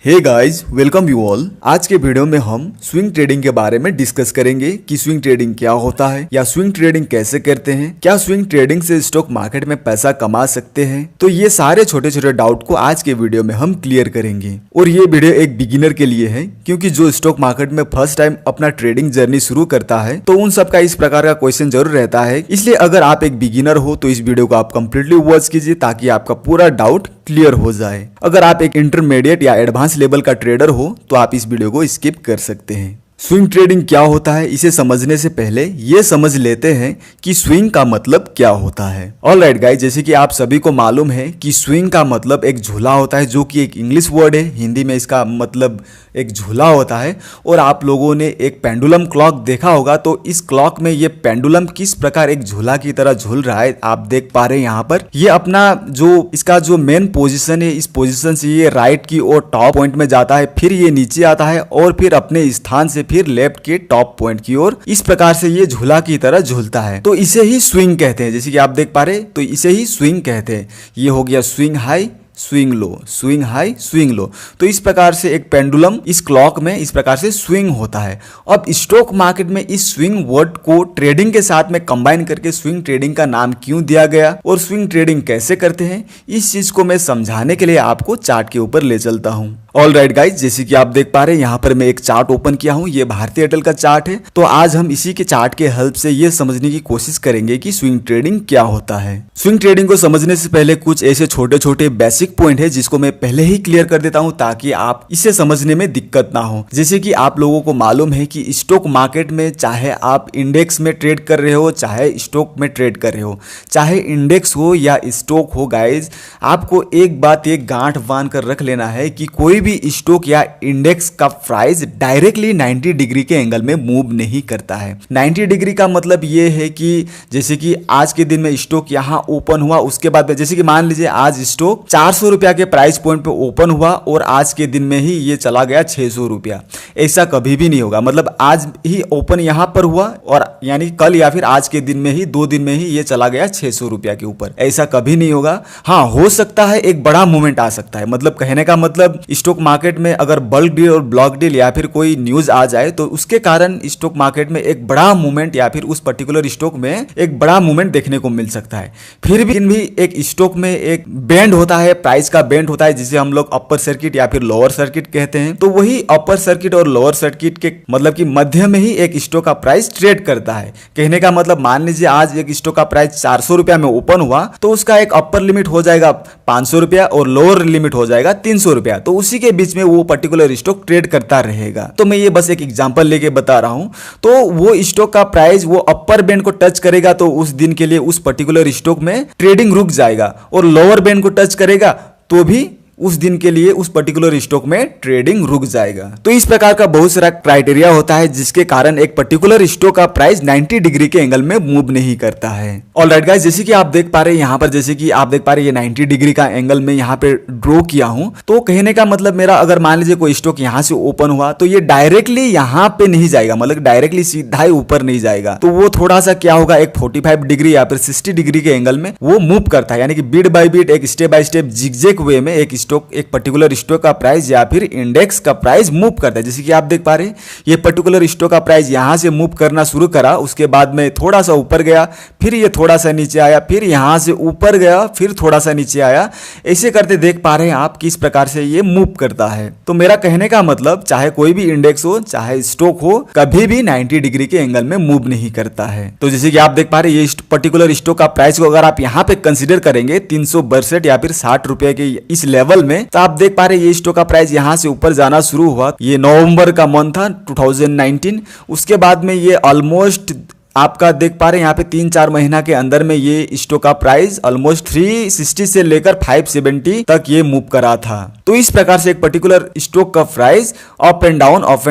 Hey guys, welcome you all. आज के video में हम स्विंग ट्रेडिंग के बारे में डिस्कस करेंगे कि स्विंग ट्रेडिंग क्या होता है या स्विंग ट्रेडिंग कैसे करते हैं, क्या स्विंग ट्रेडिंग से स्टॉक मार्केट में पैसा कमा सकते हैं। तो ये सारे छोटे छोटे डाउट को आज के वीडियो में हम क्लियर करेंगे। और ये वीडियो एक बिगिनर के लिए है, क्योंकि जो स्टॉक मार्केट में फर्स्ट टाइम अपना ट्रेडिंग जर्नी शुरू करता है तो उन सबका इस प्रकार का क्वेश्चन जरूर रहता है। इसलिए अगर आप एक बिगिनर हो तो इस वीडियो को आप कंप्लीटली वॉच कीजिए ताकि आपका पूरा डाउट क्लियर हो जाए। अगर आप एक इंटरमीडिएट या एडवांस लेवल का ट्रेडर हो तो आप इस वीडियो को स्किप कर सकते हैं। स्विंग ट्रेडिंग क्या होता है, इसे समझने से पहले ये समझ लेते हैं कि स्विंग का मतलब क्या होता है। ऑलराइट गाइस, जैसे कि आप सभी को मालूम है कि स्विंग का मतलब एक झूला होता है, जो कि एक इंग्लिश वर्ड है। हिंदी में इसका मतलब एक झूला होता है। और आप लोगों ने एक पेंडुलम क्लॉक देखा होगा, तो इस क्लॉक में ये पेंडुलम किस प्रकार एक झूला की तरह झूल रहा है आप देख पा रहे हैं। यहाँ पर ये अपना जो इसका जो मेन पोजीशन है, इस पोजीशन से ये राइट की ओर टॉप पॉइंट में जाता है, फिर ये नीचे आता है और फिर अपने स्थान से फिर लेफ्ट के टॉप पॉइंट की ओर इस प्रकार से ये झूला की तरह झूलता है। तो इसे ही स्विंग कहते हैं। जैसे कि आप देख पा रहे, तो इसे ही स्विंग कहते हैं। ये हो गया swing high, swing low, swing high, swing low. तो इस प्रकार से एक पेंडुलम इस क्लॉक में इस प्रकार से स्विंग होता है। अब स्टॉक मार्केट में इस स्विंग वर्ड को ट्रेडिंग के साथ में कंबाइन करके स्विंग ट्रेडिंग का नाम क्यों दिया गया और स्विंग ट्रेडिंग कैसे करते हैं, इस चीज को मैं समझाने के लिए आपको चार्ट के ऊपर ले चलता हूं। ऑलराइट गाइज, जैसे कि आप देख पा रहे हैं, यहाँ पर मैं एक चार्ट ओपन किया हूँ। ये भारतीय एयरटेल का चार्ट है। तो आज हम इसी के चार्ट के हेल्प से ये समझने की कोशिश करेंगे कि स्विंग ट्रेडिंग क्या होता है। स्विंग ट्रेडिंग को समझने से पहले कुछ ऐसे छोटे छोटे बेसिक पॉइंट है जिसको मैं पहले ही क्लियर कर देता हूँ ताकि आप इसे समझने में दिक्कत ना हो। जैसे कि आप लोगों को मालूम है कि स्टॉक मार्केट में चाहे आप इंडेक्स में ट्रेड कर रहे हो, चाहे स्टॉक में ट्रेड कर रहे हो, चाहे इंडेक्स हो या स्टॉक हो, गाइज आपको एक बात एक गांठ बांध कर रख लेना है कि कोई भी स्टॉक या इंडेक्स का प्राइस डायरेक्टली 90 डिग्री के एंगल में मूव नहीं करता है। 90 डिग्री का मतलब ये है कि जैसे कि आज के दिन में स्टॉक यहाँ ओपन हुआ, उसके बाद जैसे कि मान लीजिए आज स्टॉक 400 रुपया के प्राइस पॉइंट पे ओपन हुआ और आज के दिन में ही ये चला गया 600 रुपया। ऐसा कभी भी नहीं होगा। मतलब आज ही ओपन यहाँ पर हुआ और यानी कल या फिर आज के दिन में ही 2 दिन में ही ये चला गया 600 रुपया के ऊपर। ऐसा कभी नहीं होगा। हाँ, हो सकता है एक बड़ा मूवमेंट आ सकता है। मतलब कहने का मतलब स्टॉक मार्केट में अगर बल्क डील और ब्लॉक डील या फिर कोई न्यूज आ जाए तो उसके कारण स्टॉक मार्केट में एक बड़ा मूवमेंट या फिर उस पर्टिकुलर स्टॉक में एक बड़ा मूवमेंट देखने को मिल सकता है। फिर भी एक स्टॉक में एक बैंड होता है, प्राइस का बैंड होता है, जिसे हम लोग अपर सर्किट या फिर लोअर सर्किट कहते हैं। तो वही अपर सर्किट और लोअर सर्किट के मतलब कि मध्य में ही एक स्टॉक का प्राइस ट्रेड करता है। कहने का मतलब मान लीजिए आज एक स्टॉक का प्राइस 400 रुपया में ओपन हुआ तो उसका एक अपर लिमिट हो जाएगा 500 रुपया और लोअर लिमिट हो जाएगा 300 रुपया। तो उसी के बीच में वो पर्टिकुलर स्टॉक ट्रेड करता रहेगा। तो मैं ये बस एक एग्जांपल लेके बता रहा हूं। तो वो स्टॉक का प्राइस वो अपर बैंड को टच करेगा तो उस दिन के लिए उस पर्टिकुलर स्टॉक में ट्रेडिंग रुक जाएगा, और लोअर बैंड को टच करेगा तो भी उस दिन के लिए उस पर्टिकुलर स्टॉक में ट्रेडिंग रुक जाएगा। तो इस प्रकार का बहुत सारा क्राइटेरिया होता है जिसके कारण एक पर्टिकुलर स्टॉक का प्राइस 90 डिग्री के एंगल में मूव नहीं करता है। ऑलराइट गाइस, जैसे कि आप देख पा रहे हैं यहाँ पर, जैसे कि आप देख पा रहे हैं ये 90 डिग्री का एंगल में यहाँ पे ड्रॉ किया हूं। तो कहने का मतलब मेरा, अगर मान लीजिए कोई स्टॉक यहाँ से ओपन हुआ तो ये डायरेक्टली यहाँ पे नहीं जाएगा, मतलब डायरेक्टली सीधा ही ऊपर नहीं जाएगा। तो वो थोड़ा सा क्या होगा, एक 45 डिग्री या फिर 60 डिग्री के एंगल में वो मूव करता है। यानी कि बीट बाय बीट एक स्टेप बाय स्टेप जिगजैग वे में एक स्टॉक, एक पर्टिकुलर स्टॉक का प्राइस या फिर इंडेक्स का प्राइस मूव करता है। जैसे कि आप देख पा रहे हैं ये पर्टिकुलर स्टॉक का प्राइस यहां से मूव करना शुरू करा, उसके बाद में थोड़ा सा ऊपर गया, फिर ये थोड़ा सा नीचे आया, फिर यहां से ऊपर गया, फिर थोड़ा सा नीचे आया। ऐसे करते देख पा रहे हैं आप किस प्रकार से ये मूव करता है। तो मेरा कहने का मतलब चाहे कोई भी इंडेक्स हो चाहे स्टॉक हो, कभी भी 90 डिग्री के एंगल में मूव नहीं करता है। तो जैसे कि आप देख पा रहे हैं ये पर्टिकुलर स्टॉक का प्राइस को अगर आप यहाँ पे कंसिडर करेंगे 362 या फिर 60 रुपए के इस लेवल में, तो आप देख पा रहे हैं ये स्टॉक का प्राइस यहां से ऊपर जाना शुरू हुआ। ये नवंबर का मंथ था 2019। उसके बाद में ये ऑलमोस्ट आपका देख पा रहे हैं यहाँ पे 3-4 महीना के अंदर में ये स्टॉक का प्राइस ऑलमोस्ट 360 से लेकर 570 तक ये मूव करा था। तो इस प्रकार से एक पर्टिकुलर स्टॉक का प्राइस अप एंड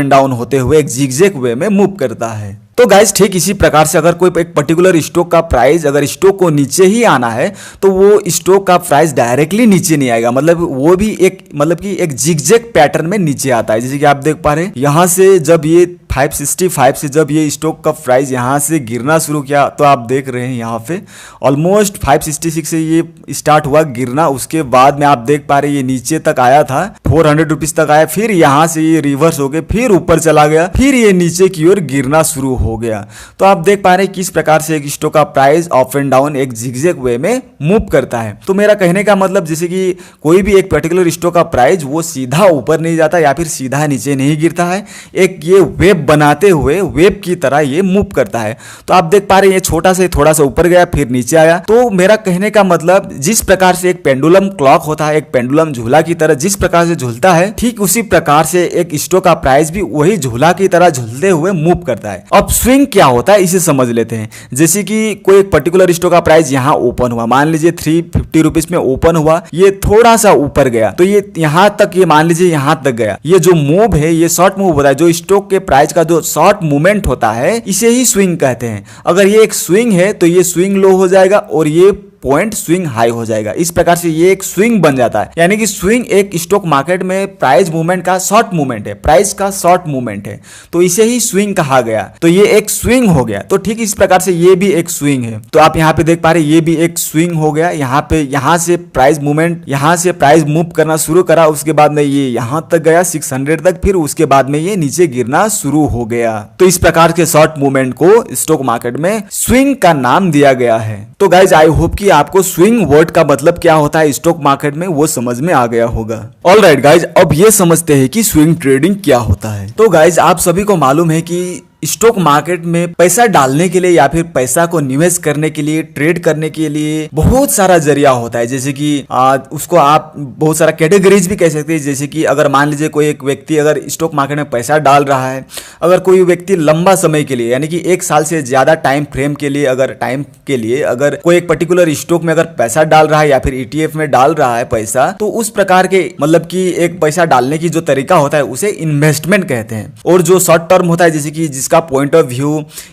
डाउन होते हुए एक जिगजैग वे में मूव करता है। तो गाइस ठीक इसी प्रकार से अगर कोई एक पर्टिकुलर स्टॉक का प्राइस, अगर स्टॉक को नीचे ही आना है तो वो स्टॉक का प्राइस डायरेक्टली नीचे नहीं आएगा, मतलब वो भी एक मतलब कि एक जिगजैग पैटर्न में नीचे आता है। जैसे कि आप देख पा रहे हैं यहाँ से जब ये 565 से जब ये स्टॉक का प्राइस यहाँ से गिरना शुरू किया तो आप देख रहे हैं यहाँ पे ऑलमोस्ट 566 से ये स्टार्ट हुआ गिरना। उसके बाद में आप देख पा रहे हैं ये नीचे तक आया था, 400 रुपीज तक आया, फिर यहाँ से ये रिवर्स हो गए, फिर ऊपर चला गया, फिर ये नीचे की ओर गिरना शुरू हो गया। तो आप देख पा रहे हैं किस प्रकार से एक स्टॉक का प्राइस अप एंड डाउन एक जिगजैग वे में मूव करता है। तो मेरा कहने का मतलब जैसे कि कोई भी एक पर्टिकुलर स्टॉक का प्राइस वो सीधा ऊपर नहीं जाता या फिर सीधा नीचे नहीं गिरता है, एक ये वेब बनाते हुए वेब की तरह ये मूव करता है। तो आप देख पा रहे हैं ये छोटा से थोड़ा सा ऊपर गया फिर नीचे आया। तो मेरा कहने का मतलब जिस प्रकार से एक पेंडुलम क्लॉक होता है, एक पेंडुलम झूला की तरह जिस प्रकार से झूलता है, ठीक उसी प्रकार से एक स्टॉक का प्राइस भी वही झूला की तरह झूलते हुए मूव करता है। अब स्विंग क्या होता है इसे समझ लेते हैं। जैसे कि कोई एक पर्टिकुलर स्टॉक का प्राइस यहाँ ओपन हुआ, मान लीजिए 350 रुपीज में ओपन हुआ, ये थोड़ा सा ऊपर गया तो ये यहाँ तक, ये मान लीजिए यहाँ तक गया। ये जो मूव है ये शॉर्ट मूव होता है, जो स्टॉक के प्राइस का जो शॉर्ट मूवमेंट होता है इसे ही स्विंग कहते हैं। अगर ये एक स्विंग है तो ये स्विंग लो हो जाएगा और ये पॉइंट स्विंग हाई हो जाएगा। इस प्रकार से ये एक स्विंग बन जाता है। यानी कि स्विंग एक स्टॉक मार्केट में प्राइस मूवमेंट का शॉर्ट मूवमेंट है, प्राइस का शॉर्ट मूवमेंट है, तो इसे ही स्विंग कहा गया। तो ये एक स्विंग हो गया। तो ठीक इस प्रकार से ये भी एक स्विंग है। तो आप यहाँ पे देख पा रहे ये भी एक स्विंग हो गया। यहाँ पे यहाँ से प्राइस मूवमेंट, यहाँ से प्राइस मूव करना शुरू करा, उसके बाद में ये यहाँ तक गया 600 तक, फिर उसके बाद में ये नीचे गिरना शुरू हो गया। तो इस प्रकार के शॉर्ट मूवमेंट को स्टॉक मार्केट में स्विंग का नाम दिया गया है। तो गाइज आई होप कि आपको स्विंग वर्ड का मतलब क्या होता है स्टॉक मार्केट में वो समझ में आ गया होगा। ऑलराइट गाइज, अब ये समझते हैं कि स्विंग ट्रेडिंग क्या होता है। तो गाइज आप सभी को मालूम है कि स्टॉक मार्केट में पैसा डालने के लिए या फिर पैसा को निवेश करने के लिए, ट्रेड करने के लिए बहुत सारा जरिया होता है। जैसे कि उसको आप बहुत सारा कैटेगरीज भी कह सकते हैं। जैसे कि अगर मान लीजिए कोई एक व्यक्ति अगर स्टॉक मार्केट में पैसा डाल रहा है, अगर कोई व्यक्ति लंबा समय के लिए यानी कि 1 साल से ज्यादा टाइम फ्रेम के लिए अगर कोई एक पर्टिकुलर स्टॉक में अगर पैसा डाल रहा है या फिर ETF में डाल रहा है पैसा, तो उस प्रकार के मतलब कि एक पैसा डालने की जो तरीका होता है उसे इन्वेस्टमेंट कहते हैं। और जो शॉर्ट टर्म होता है जैसे कि जिसका पॉइंट ऑफ व्यू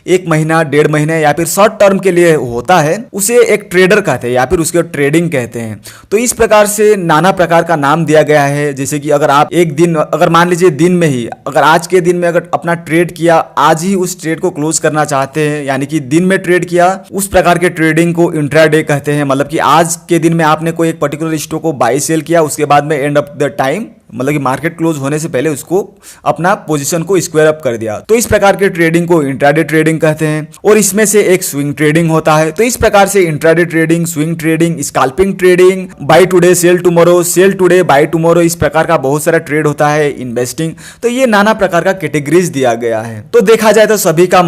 1 महीना 1.5 महीने या फिर शॉर्ट टर्म के लिए होता है, उसे एक ट्रेडर कहते हैं या फिर उसके ट्रेडिंग कहते हैं। तो इस प्रकार से नाना प्रकार का नाम दिया गया है। जैसे कि अगर आप एक दिन, अगर मान लीजिए दिन में ही, अगर आज के दिन में अगर अपना ट्रेड किया, आज ही उस ट्रेड को क्लोज करना चाहते हैं, यानी कि दिन में ट्रेड किया, उस प्रकार के ट्रेडिंग को इंट्राडे कहते हैं। मतलब कि आज के दिन में आपने कोई एक पर्टिकुलर स्टॉक को बाई सेल किया, उसके बाद में एंड ऑफ द टाइम मतलब कि मार्केट क्लोज होने से पहले उसको अपना पोजीशन को स्क्वायर अप कर दिया। तो इस प्रकार के ट्रेडिंग को इंट्राडे ट्रेडिंग कहते हैं। और इसमें से एक स्विंग ट्रेडिंग होता है। तो इस प्रकार से intraday trading, swing trading, scalping trading, buy today sell tomorrow, sell today buy tomorrow, इस प्रकार का बहुत सारा ट्रेड होता है, इन्वेस्टिंग। तो ये नाना प्रकार का कैटेगरीज दिया गया है। तो देखा जाए तो सभी का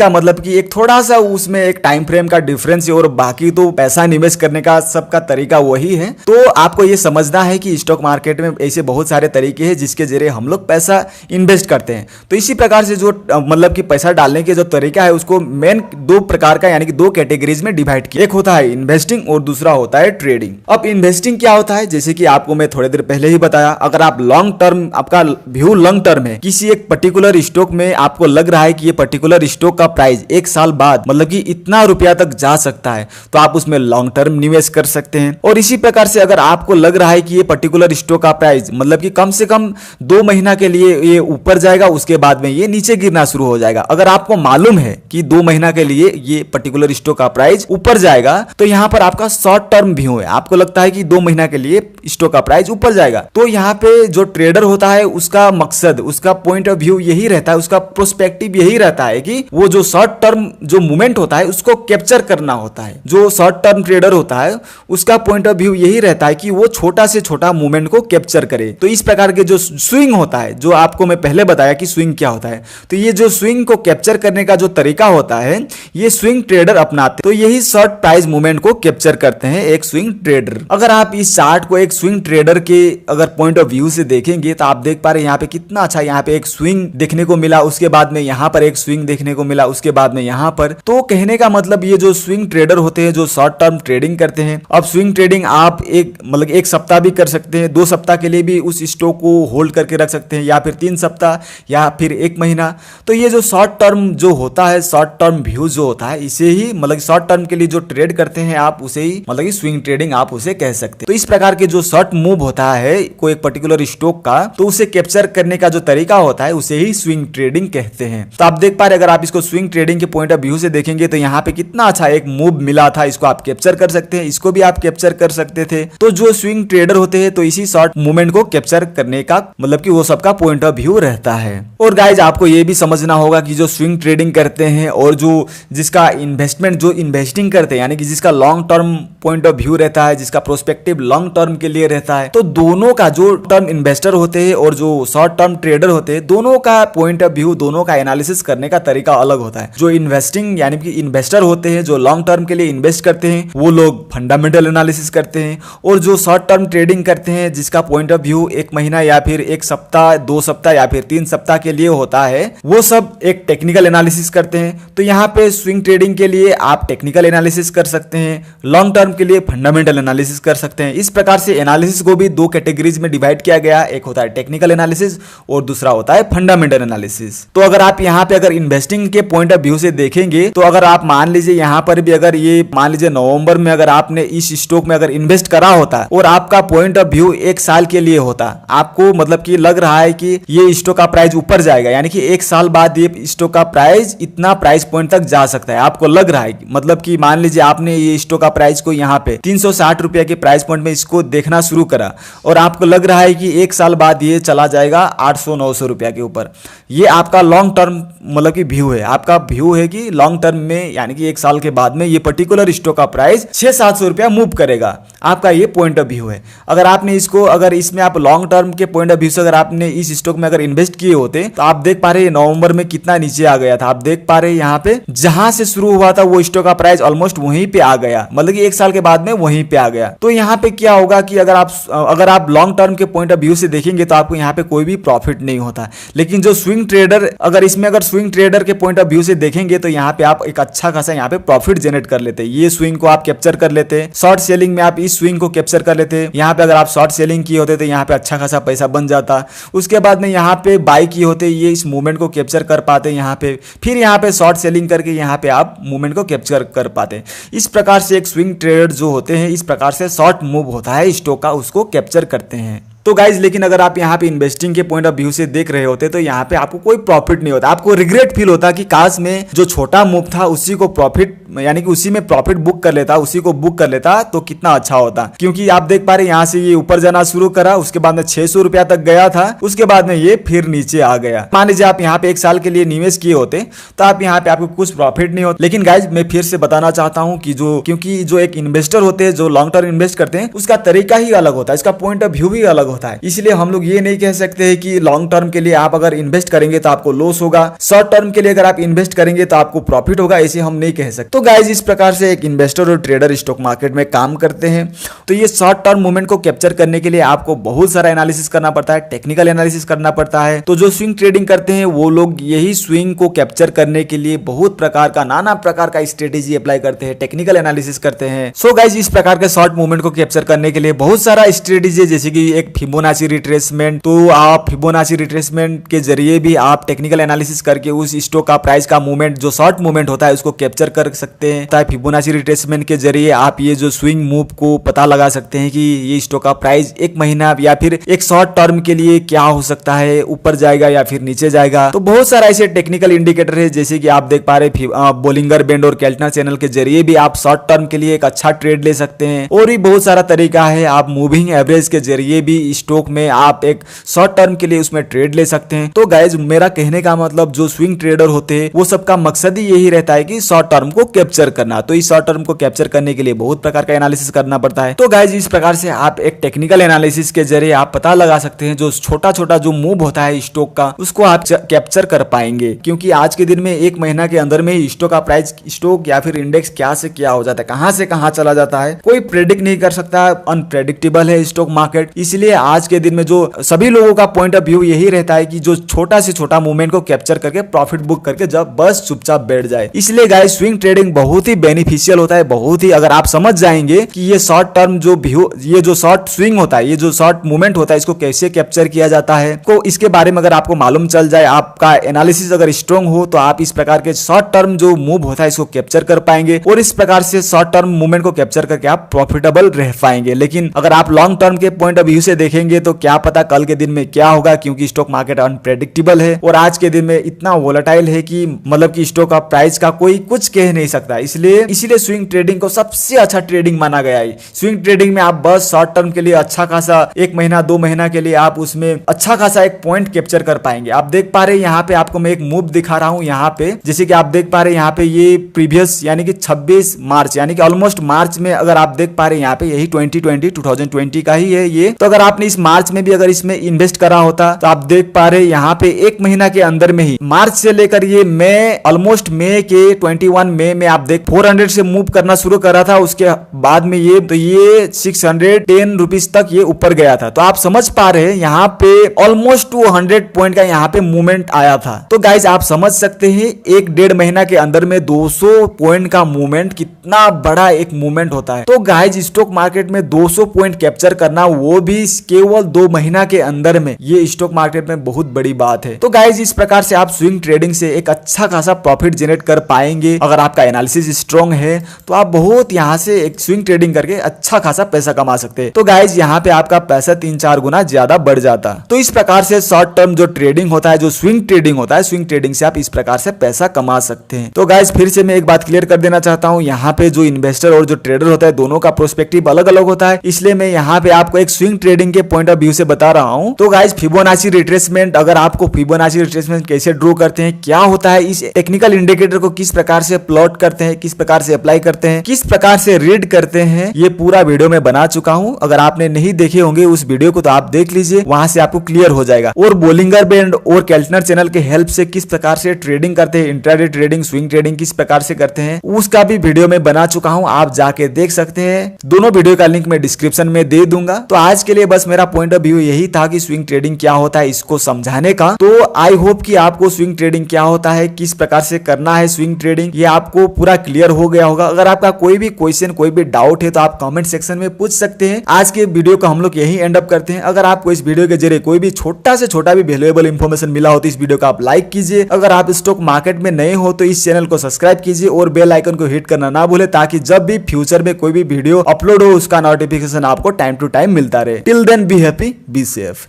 मतलब कि एक थोड़ा सा उसमें एक टाइम फ्रेम का डिफरेंस है और बाकी तो पैसा निवेश करने का सबका तरीका वही है। तो आपको ये समझना है कि स्टॉक मार्केट में ऐसे बहुत सारे तरीके हैं जिसके जरिए हम लोग पैसा इन्वेस्ट करते हैं। तो इसी प्रकार से जो मतलब कि पैसा डालने के जो तरीका है उसको मेन 2 प्रकार का यानी कि 2 कैटेगरीज में डिवाइड किया। एक होता है इन्वेस्टिंग और दूसरा होता है ट्रेडिंग। अब इन्वेस्टिंग क्या होता है, जैसे कि आपको मैं थोड़ी देर पहले ही बताया, अगर आप लॉन्ग टर्म, आपका व्यू लॉन्ग टर्म है, किसी एक पर्टिकुलर स्टॉक में आपको लग रहा है कि ये पर्टिकुलर स्टॉक का प्राइस 1 साल बाद मतलब कि इतना रुपया तक जा सकता है, तो आप उसमें लॉन्ग टर्म निवेश कर सकते हैं। और इसी प्रकार से अगर आपको लग रहा है कि ये पर्टिकुलर स्टॉक का प्राइस मतलब कि कम से कम 2 महीना के लिए ये ऊपर जाएगा, उसके बाद में ये नीचे गिरना शुरू हो जाएगा। अगर आपको मालूम है कि 2 महीना के लिए ये पर्टिकुलर स्टॉक का प्राइस ऊपर जाएगा, तो यहाँ पर आपका शॉर्ट टर्म व्यू है, आपको लगता है कि 2 महीना के लिए स्टॉक का प्राइस ऊपर जाएगा। तो यहाँ पे जो ट्रेडर होता है उसका मकसद, उसका पॉइंट ऑफ व्यू यही रहता है, उसका प्रोस्पेक्टिव यही रहता है कि वो जो शॉर्ट टर्म जो मूवमेंट होता है उसको कैप्चर करना होता है। जो शॉर्ट टर्म ट्रेडर होता है उसका पॉइंट ऑफ व्यू यही रहता है कि वो छोटा से छोटा मूवमेंट को कैप्चर करे। तो इस प्रकार के जो स्विंग होता है, जो आपको मैं पहले बताया कि स्विंग क्या होता है, तो ये जो स्विंग को कैप्चर करने का जो तरीका होता है ये स्विंग ट्रेडर अपनाते हैं। तो यही शॉर्ट प्राइस मूवमेंट को कैप्चर करते हैं एक स्विंग ट्रेडर। अगर आप इस चार्ट को एक स्विंग ट्रेडर के अगर पॉइंट ऑफ व्यू से देखेंगे तो आप देख पा रहे हैं यहाँ पे कितना अच्छा, यहाँ पे एक स्विंग देखने को मिला, उसके बाद में यहाँ पर एक स्विंग देखने को मिला, उसके बाद में यहाँ पर। तो कहने का मतलब ये जो स्विंग ट्रेडर होते हैं जो शॉर्ट टर्म ट्रेडिंग करते हैं, अब स्विंग ट्रेडिंग आप एक सप्ताह भी कर सकते हैं, 2 सप्ताह के लिए भी भी उस स्टॉक को होल्ड करके रख सकते हैं, या फिर 3 सप्ताह या फिर 1 महीना। तो ये जो शॉर्ट टर्म जो होता है, शॉर्ट टर्म व्यू जो होता है, इसे ही मतलब शॉर्ट टर्म के लिए जो ट्रेड करते हैं आप उसे ही मतलब स्विंग ट्रेडिंग आप उसे कह सकते हैं। तो इस प्रकार के जो शॉर्ट मूव होता है कोई एक पर्टिकुलर स्टॉक का, तो उसे कैप्चर करने का जो तरीका होता है उसे ही स्विंग ट्रेडिंग कहते हैं। तो आप देख पा रहे, अगर आप इसको स्विंग ट्रेडिंग के पॉइंट ऑफ व्यू से देखेंगे तो यहाँ पे कितना अच्छा एक मूव मिला था, इसको आप कैप्चर कर सकते हैं, इसको भी आप कैप्चर कर सकते थे। तो जो स्विंग ट्रेडर होते हैं तो इसी शॉर्ट मूवमेंट को कैप्चर करने का मतलब कि वो सबका पॉइंट ऑफ व्यू रहता है। और गाइज आपको ये भी समझना होगा कि जो स्विंग ट्रेडिंग करते हैं और जो जिसका इन्वेस्टमेंट जो इन्वेस्टिंग करते हैं, यानी कि जिसका long term point of view रहता है, जिसका प्रोस्पेक्टिव लॉन्ग टर्म के लिए रहता है, तो दोनों का जो टर्म इन्वेस्टर होते हैं और जो शॉर्ट टर्म ट्रेडर होते हैं, दोनों का पॉइंट ऑफ व्यू, दोनों का एनालिसिस करने का तरीका अलग होता है। जो इन्वेस्टिंग यानी कि इन्वेस्टर होते हैं, जो लॉन्ग टर्म के लिए इन्वेस्ट करते हैं, वो लोग फंडामेंटल एनालिसिस करते हैं, और जो शॉर्ट टर्म ट्रेडिंग करते हैं जिसका पॉइंट ऑफ व्यू 1 महीना या फिर 1 सप्ताह, 2 सप्ताह या फिर 3 सप्ताह के लिए होता है, वो सब एक टेक्निकल एनालिसिस करते हैं। तो यहाँ पे स्विंग ट्रेडिंग के लिए आप टेक्निकल एनालिसिस कर सकते हैं, लॉन्ग टर्म के लिए फंडामेंटल एनालिसिस कर सकते हैं। इस प्रकार से एनालिसिस को भी 2 कैटेगरीज में डिवाइड किया गया, एक होता है टेक्निकल एनालिसिस और दूसरा होता है फंडामेंटल एनालिसिस। तो अगर आप यहाँ पे अगर इन्वेस्टिंग के पॉइंट ऑफ व्यू से देखेंगे, तो अगर आप मान लीजिए यहाँ पर भी अगर ये मान लीजिए नवंबर में अगर आपने इस स्टॉक में अगर इन्वेस्ट करा होता और आपका पॉइंट ऑफ व्यू 1 साल के लिए होता, आपको मतलब कि लग रहा है कि ये स्टॉक का प्राइस ऊपर जाएगा, यानी कि 1 साल बाद ये स्टॉक का प्राइस इतना प्राइस पॉइंट तक जा सकता है, आपको लग रहा है मतलब कि मान लीजिए आपने ये स्टॉक का प्राइस को यहाँ पे 360 रुपए के प्राइस पॉइंट में इसको देखना शुरू करा और आपको लग रहा है कि 1 साल बाद ये चला जाएगा 800-900 रुपया के ऊपर। ये आपका लॉन्ग टर्म मतलब कि व्यू है, आपका व्यू है कि लॉन्ग टर्म में यानी कि 1 साल के बाद में ये पर्टिकुलर स्टॉक का प्राइस 600-700 रुपया मूव करेगा, आपका ये पॉइंट ऑफ व्यू है। अगर आपने इसको अगर इसमें आप लॉन्ग टर्म के पॉइंट ऑफ व्यू से अगर आपने इस स्टॉक में अगर इन्वेस्ट किए होते, तो आप देख पा रहे नवंबर में कितना नीचे आ गया था। आप देख पा रहे यहाँ पे जहां से शुरू हुआ था वो स्टॉक का प्राइस ऑलमोस्ट वहीं पे आ गया, मतलब कि 1 साल के बाद में वहीं पे आ गया। तो यहाँ पे क्या होगा कि अगर आप लॉन्ग टर्म के पॉइंट ऑफ व्यू से देखेंगे तो आपको यहाँ पे कोई भी प्रॉफिट नहीं होता। लेकिन जो स्विंग ट्रेडर अगर स्विंग ट्रेडर के पॉइंट ऑफ व्यू से देखेंगे तो यहाँ पे आप एक अच्छा खासा यहाँ पे प्रॉफिट जनरेट कर लेते हैं, ये स्विंग को आप कैप्चर कर लेते हैं। शॉर्ट सेलिंग में आप इस स्विंग को कैप्चर कर लेते हैं, यहाँ पे अगर आप शॉर्ट सेलिंग किए होते तो यहाँ पे अच्छा खासा पैसा बन जाता। उसके बाद में यहाँ पे बाई किए होते, ये इस मूवमेंट को कैप्चर कर पाते यहाँ पे, फिर यहाँ पे शॉर्ट सेलिंग करके यहाँ पे आप मूवमेंट को कैप्चर कर पाते। इस प्रकार से एक स्विंग ट्रेडर जो होते हैं, इस प्रकार से शॉर्ट मूव होता है स्टॉक का, उसको कैप्चर करते हैं। तो गाइज लेकिन अगर आप यहाँ पे इन्वेस्टिंग के पॉइंट ऑफ व्यू से देख रहे होते तो यहाँ पे आपको कोई प्रॉफिट नहीं होता, आपको रिग्रेट फील होता कि काश में जो छोटा मूव था उसी को प्रॉफिट यानी कि उसी में प्रॉफिट बुक कर लेता, उसी को बुक कर लेता तो कितना अच्छा होता। क्योंकि आप देख पा रहे यहाँ से ये ऊपर जाना शुरू करा, उसके बाद में 600 रुपया तक गया था, उसके बाद में ये फिर नीचे आ गया। मान लीजिए आप यहाँ पे 1 साल के लिए निवेश किए होते तो आप यहाँ पे आपको कुछ प्रॉफिट नहीं होता। लेकिन गाइज मैं फिर से बताना चाहता हूँ कि क्योंकि जो एक इन्वेस्टर होते हैं जो लॉन्ग टर्म इन्वेस्ट करते हैं उसका तरीका ही अलग होता है, इसका पॉइंट ऑफ व्यू भी अलग होता है। इसलिए हम लोग ये नहीं कह सकते हैं कि लॉन्ग टर्म के लिए आप अगर इन्वेस्ट करेंगे तो आपको लॉस होगा, शॉर्ट टर्म के लिए अगर आप इन्वेस्ट करेंगे तो आपको प्रॉफिट होगा, ऐसे हम नहीं कह सकते। तो गाइज इस प्रकार से एक इन्वेस्टर और ट्रेडर स्टॉक मार्केट में काम करते हैं। तो ये शॉर्ट टर्म मूवमेंट को कैप्चर करने के लिए आपको बहुत सारा एनालिसिस करना पड़ता है, टेक्निकल एनालिसिस करना पड़ता है। तो जो स्विंग ट्रेडिंग करते हैं वो लोग यही स्विंग को कैप्चर करने के लिए बहुत प्रकार का नाना प्रकार का स्ट्रेटेजी अप्लाई करते हैं, टेक्निकल एनालिसिस करते हैं। सो गाइज इस प्रकार के शॉर्ट मूवमेंट को कैप्चर करने के लिए बहुत सारा स्ट्रेटेजी, जैसे कि एक फिबोनाची रिट्रेसमेंट, तो आप फिबोनाची रिट्रेसमेंट के जरिए भी आप टेक्निकल एनालिसिस करके उस स्टॉक का प्राइस का मूवमेंट जो शॉर्ट मूवमेंट होता है उसको कैप्चर कर सकते हैं। फिबोनाची रिट्रेसमेंट के जरिए आप ये जो स्विंग मूव को पता लगा सकते हैं कि ये स्टॉक का प्राइस 1 महीना या फिर एक शॉर्ट टर्म के लिए क्या हो सकता है, ऊपर जाएगा या फिर नीचे जाएगा। तो बहुत सारा ऐसे टेक्निकल इंडिकेटर है, जैसे कि आप देख पा रहे बोलिंगर बैंड और केल्टनर चैनल के जरिए भी आप शॉर्ट टर्म के लिए एक अच्छा ट्रेड ले सकते हैं। और भी बहुत सारा तरीका है, आप मूविंग एवरेज के जरिए भी स्टॉक में आप एक शॉर्ट टर्म के लिए उसमें ट्रेड ले सकते हैं। तो गाइज मेरा कहने का मतलब जो स्विंग ट्रेडर होते हैं वो सबका मकसद ही यही रहता है कि शॉर्ट टर्म को कैप्चर करना। तो इस शॉर्ट टर्म को कैप्चर करने के लिए बहुत प्रकार का एनालिसिस करना पड़ता है। तो गाइज इस प्रकार से आप एक टेक्निकल एनालिसिस के जरिए आप पता लगा सकते हैं जो छोटा छोटा जो मूव होता है स्टॉक का उसको आप कैप्चर कर पाएंगे। क्योंकि आज के दिन में 1 महीना के अंदर में ही स्टॉक का प्राइस, स्टॉक या फिर इंडेक्स क्या से क्या हो जाता है, कहां से कहां चला जाता है, कोई प्रेडिक्ट नहीं कर सकता, अनप्रेडिक्टेबल है स्टॉक मार्केट। इसलिए आज के दिन में जो सभी लोगों का पॉइंट ऑफ व्यू यही रहता है कि जो छोटा से छोटा मूवमेंट को कैप्चर करके प्रॉफिट बुक करके जब बस चुपचाप बैठ जाए। इसलिए गाइस स्विंग ट्रेडिंग बहुत ही बेनिफिशियल होता है, बहुत ही, अगर आप समझ जाएंगे कि ये शॉर्ट टर्म जो व्यू, ये जो शॉर्ट स्विंग होता है, ये जो शॉर्ट मूवमेंट होता है, इसको कैसे कैप्चर किया जाता है, को इसके बारे में अगर आपको मालूम चल जाए, आपका एनालिसिस अगर स्ट्रॉन्ग हो, तो आप इस प्रकार के शॉर्ट टर्म जो मूव होता है इसको कैप्चर कर पाएंगे और इस प्रकार से शॉर्ट टर्म मूवमेंट को कैप्चर करके आप प्रॉफिटेबल रह पाएंगे। लेकिन अगर आप लॉन्ग टर्म के पॉइंट ऑफ व्यू से देखेंगे तो क्या पता कल के दिन में क्या होगा, क्योंकि स्टॉक मार्केट अनप्रेडिक्टेबल है और आज के दिन में इतना वोलेटाइल है कि मतलब कि स्टॉक का प्राइस का कोई कुछ कह नहीं सकता। इसलिए स्विंग ट्रेडिंग को सबसे अच्छा ट्रेडिंग माना गया है। स्विंग ट्रेडिंग में आप बस शॉर्ट टर्म के लिए अच्छा खासा 1 महीना 2 महीना के लिए आप उसमें अच्छा खासा एक पॉइंट कैप्चर कर पाएंगे। आप देख पा रहे हैं यहाँ पे आपको मैं एक मूव दिखा रहा हूँ, यहाँ पे जैसे कि आप देख पा रहे हैं यहाँ पे ये प्रीवियस यानी कि 26 मार्च यानी कि ऑलमोस्ट मार्च में अगर आप देख पा रहे हैं यहाँ पे यही 2020 का ही है ये। तो अगर आपने इस मार्च में भी अगर इसमें इन्वेस्ट करा होता तो आप देख पा रहे हैं यहाँ पे 1 महीना के अंदर में ही मार्च से लेकर ये मई, ऑलमोस्ट मई के 21 मई में आप देख 400 से मूव करना शुरू करा था, उसके बाद में ये तो ये 610 रुपीज तक ये ऊपर गया था। तो आप समझ पा रहे हैं यहाँ पे ऑलमोस्ट 200 पॉइंट का यहाँ पे मूवमेंट आया था। तो गाइज आप समझ सकते हैं 1-1.5 महीना के अंदर में 200 पॉइंट का मूवमेंट कितना बड़ा एक मूवमेंट होता है। तो गाइज स्टॉक मार्केट में 200 पॉइंट कैप्चर करना, वो भी केवल 2 महीना के अंदर में, ये स्टॉक मार्केट में बहुत बड़ी बात है। तो गाइज इस प्रकार से आप स्विंग ट्रेडिंग से एक अच्छा खासा प्रॉफिट जनरेट कर पाएंगे। अगर आपका एनालिसिस स्ट्रॉन्ग है तो आप बहुत यहाँ से एक स्विंग ट्रेडिंग करके अच्छा खासा पैसा कमा सकते हैं। तो गाइज यहाँ पे आपका पैसा 3-4 गुना ज्यादा बढ़ जाता। तो इस प्रकार से शॉर्ट टर्म जो ट्रेडिंग होता है, जो स्विंग ट्रेडिंग होता है, स्विंग ट्रेडिंग से आप इस प्रकार से पैसा कमा सकते हैं। तो गाइज फिर से मैं एक बात क्लियर कर देना चाहता हूँ, यहाँ पे जो इन्वेस्टर और जो ट्रेडर होता है दोनों का प्रोस्पेक्टिव अलग अलग होता है, इसलिए मैं यहाँ पे आपको एक स्विंग ट्रेडिंग के पॉइंट ऑफ व्यू से बता रहा हूँ। तो गाइज फिबोनाची रिट्रेसमेंट, अगर आपको फिबोनाची रिट्रेसमेंट कैसे ड्रॉ करते हैं, क्या होता है, इस टेक्निकल इंडिकेटर को किस प्रकार से प्लॉट करते हैं, किस प्रकार से अप्लाई करते हैं, किस प्रकार से रीड करते हैं, ये पूरा वीडियो में बना चुका हूं। अगर आपने नहीं देखे होंगे उस वीडियो को तो आप देख लीजिए, वहां से आपको क्लियर हो जाएगा। और बोलिंगर बैंड और केल्टनर चैनल के हेल्प से किस प्रकार से ट्रेडिंग करते हैं, इंट्राडे ट्रेडिंग, स्विंग ट्रेडिंग किस प्रकार से करते हैं, उसका भी वीडियो में बना चुका हूं, आप जाके देख सकते हैं। दोनों वीडियो का लिंक मैं डिस्क्रिप्शन में दे दूंगा। तो आज के लिए बस मेरा पॉइंट ऑफ व्यू यही था कि स्विंग ट्रेडिंग क्या होता है इसको समझाने का। तो आई होप कि आपको स्विंग ट्रेडिंग क्या होता है, किस प्रकार से करना है स्विंग ट्रेडिंग, ये आपको पूरा क्लियर हो गया होगा। अगर आपका कोई भी क्वेश्चन, कोई भी डाउट है तो आप कमेंट सेक्शन में पूछ सकते हैं। आज के वीडियो को हम लोग यही एंड अप करते हैं। अगर आपको इस वीडियो के जरिए कोई भी छोटा से छोटा भी वैल्यूएबल इंफॉर्मेशन मिला हो तो इस वीडियो को आप लाइक कीजिए। अगर आप स्टॉक मार्केट में नए हो तो इस चैनल को सब्सक्राइब कीजिए और बेल आइकन को हिट करना ना भूले, ताकि जब भी फ्यूचर में कोई भी वीडियो अपलोड हो उसका नोटिफिकेशन आपको टाइम टू टाइम मिलता रहे। Till then be happy, be safe.